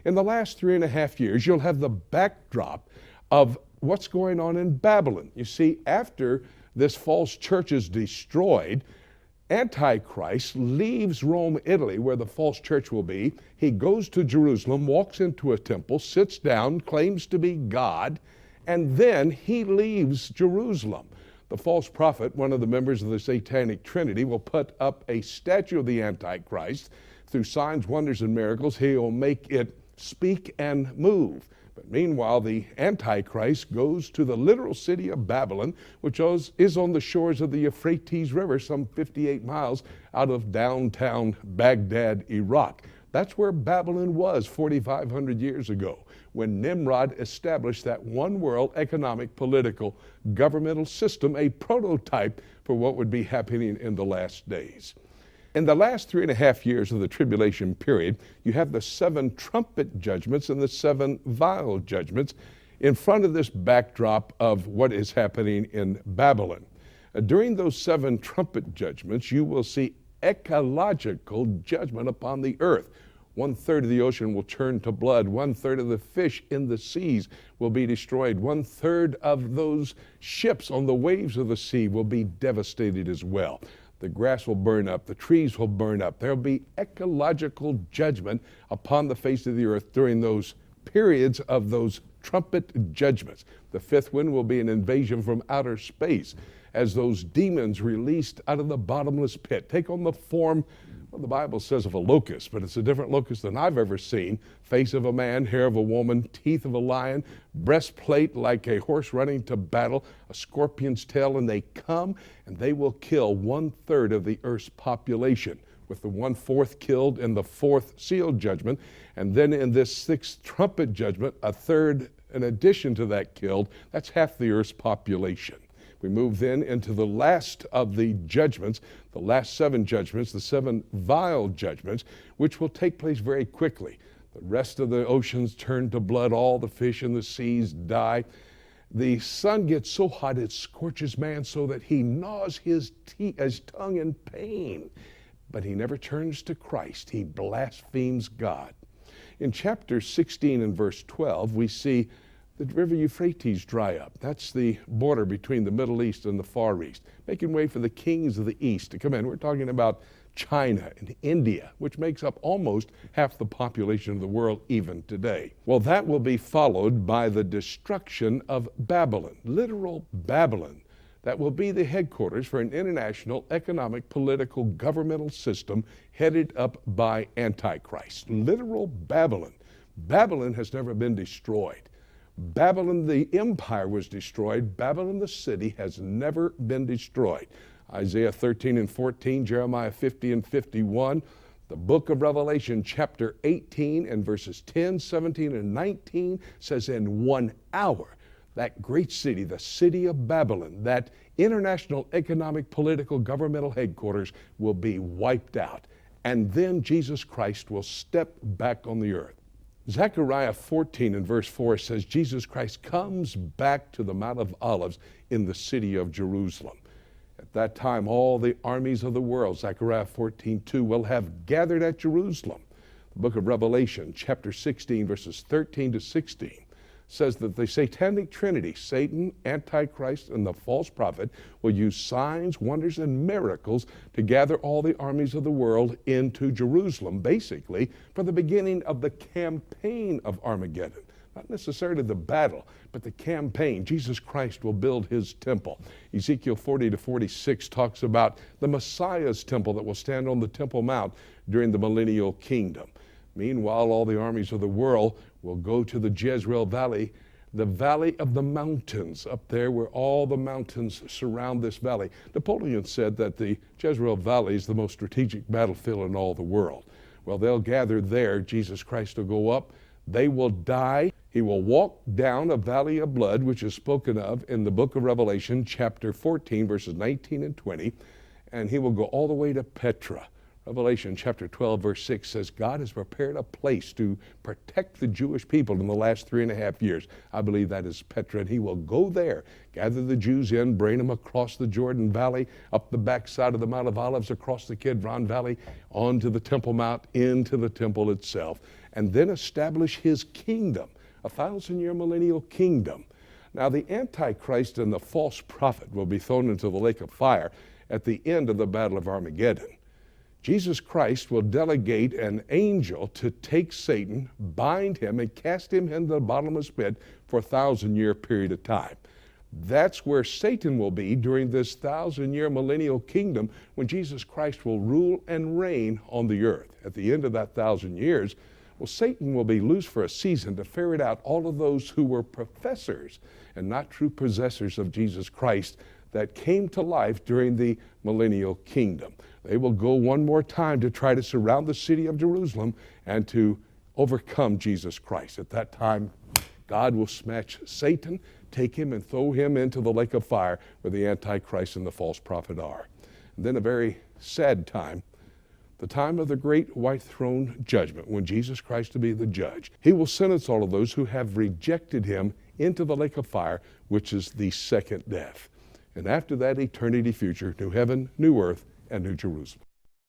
In the last 3.5 years, you'll have the backdrop of what's going on in Babylon. You see, after this false church is destroyed, Antichrist leaves Rome, Italy, where the false church will be. He goes to Jerusalem, walks into a temple, sits down, claims to be God, and then he leaves Jerusalem. The false prophet, one of the members of the Satanic Trinity, will put up a statue of the Antichrist. Through signs, wonders, and miracles, he will make it speak and move. But meanwhile, the Antichrist goes to the literal city of Babylon, which is on the shores of the Euphrates River, some 58 miles out of downtown Baghdad, Iraq. That's where Babylon was 4,500 years ago, when Nimrod established that one world economic, political, governmental system, a prototype for what would be happening in the last days. In the last 3.5 years of the tribulation period, you have the 7 trumpet judgments and the 7 vial judgments in front of this backdrop of what is happening in Babylon. During those 7 trumpet judgments, you will see ecological judgment upon the earth. 1/3 of the ocean will turn to blood. 1/3 of the fish in the seas will be destroyed. 1/3 of those ships on the waves of the sea will be devastated as well. The grass will burn up, the trees will burn up. There will be ecological judgment upon the face of the earth during those periods of those trumpet judgments. The 5th one will be an invasion from outer space as those demons released out of the bottomless pit take on the form, well, the Bible says of a locust, but it's a different locust than I've ever seen. Face of a man, hair of a woman, teeth of a lion, breastplate like a horse running to battle, a scorpion's tail, and they come and they will kill 1/3 of the earth's population, with the 1/4 killed in the 4th seal judgment. And then in this 6th trumpet judgment, 1/3 in addition to that killed. That's half the earth's population. We move then into the last of the judgments, the last 7 judgments, the 7 vial judgments, which will take place very quickly. The rest of the oceans turn to blood, all the fish in the seas die. The sun gets so hot it scorches man so that he gnaws his tongue in pain. But he never turns to Christ. He blasphemes God. In chapter 16 and verse 12, we see the river Euphrates dry up. That's the border between the Middle East and the Far East, making way for the kings of the East to come in. We're talking about China and India, which makes up almost half the population of the world even today. Well, that will be followed by the destruction of Babylon, literal Babylon. That will be the headquarters for an international economic, political, governmental system headed up by Antichrist. Literal Babylon. Babylon has never been destroyed. Babylon, the empire, was destroyed. Babylon, the city, has never been destroyed. Isaiah 13 and 14, Jeremiah 50 and 51, the book of Revelation, chapter 18 and verses 10, 17, and 19 says, in 1 hour, that great city, the city of Babylon, that international economic, political, governmental headquarters will be wiped out. And then Jesus Christ will step back on the earth. Zechariah 14 and verse 4 says Jesus Christ comes back to the Mount of Olives in the city of Jerusalem. At that time, all the armies of the world, Zechariah 14:2, will have gathered at Jerusalem. The book of Revelation, chapter 16, verses 13 to 16, says that the Satanic Trinity, Satan, Antichrist, and the false prophet, will use signs, wonders, and miracles to gather all the armies of the world into Jerusalem, basically for the beginning of the campaign of Armageddon. Not necessarily the battle, but the campaign. Jesus Christ will build his temple. Ezekiel 40 to 46 talks about the Messiah's temple that will stand on the Temple Mount during the millennial kingdom. Meanwhile, all the armies of the world will go to the Jezreel Valley, the valley of the mountains, up there where all the mountains surround this valley. Napoleon said that the Jezreel Valley is the most strategic battlefield in all the world. Well, they'll gather there. Jesus Christ will go up. They will die. He will walk down a valley of blood, which is spoken of in the book of Revelation, chapter 14, verses 19 and 20, and he will go all the way to Petra. Revelation chapter 12, verse 6 says, God has prepared a place to protect the Jewish people in the last 3.5 years. I believe that is Petra, and he will go there, gather the Jews in, bring them across the Jordan Valley, up the backside of the Mount of Olives, across the Kidron Valley, onto the Temple Mount, into the temple itself, and then establish his kingdom, a 1,000-year millennial kingdom. Now, the Antichrist and the false prophet will be thrown into the lake of fire at the end of the Battle of Armageddon. Jesus Christ will delegate an angel to take Satan, bind him, and cast him into the bottomless pit for a 1,000-year period of time. That's where Satan will be during this 1,000-year millennial kingdom, when Jesus Christ will rule and reign on the earth. At the end of that 1,000 years, well, Satan will be loose for a season to ferret out all of those who were professors and not true possessors of Jesus Christ that came to life during the millennial kingdom. They will go one more time to try to surround the city of Jerusalem and to overcome Jesus Christ. At that time, God will smash Satan, take him and throw him into the lake of fire where the Antichrist and the false prophet are. And then a very sad time, the time of the great white throne judgment, when Jesus Christ will be the judge. He will sentence all of those who have rejected him into the lake of fire, which is the second death. And after that, eternity future, new heaven, new earth, and New Jerusalem.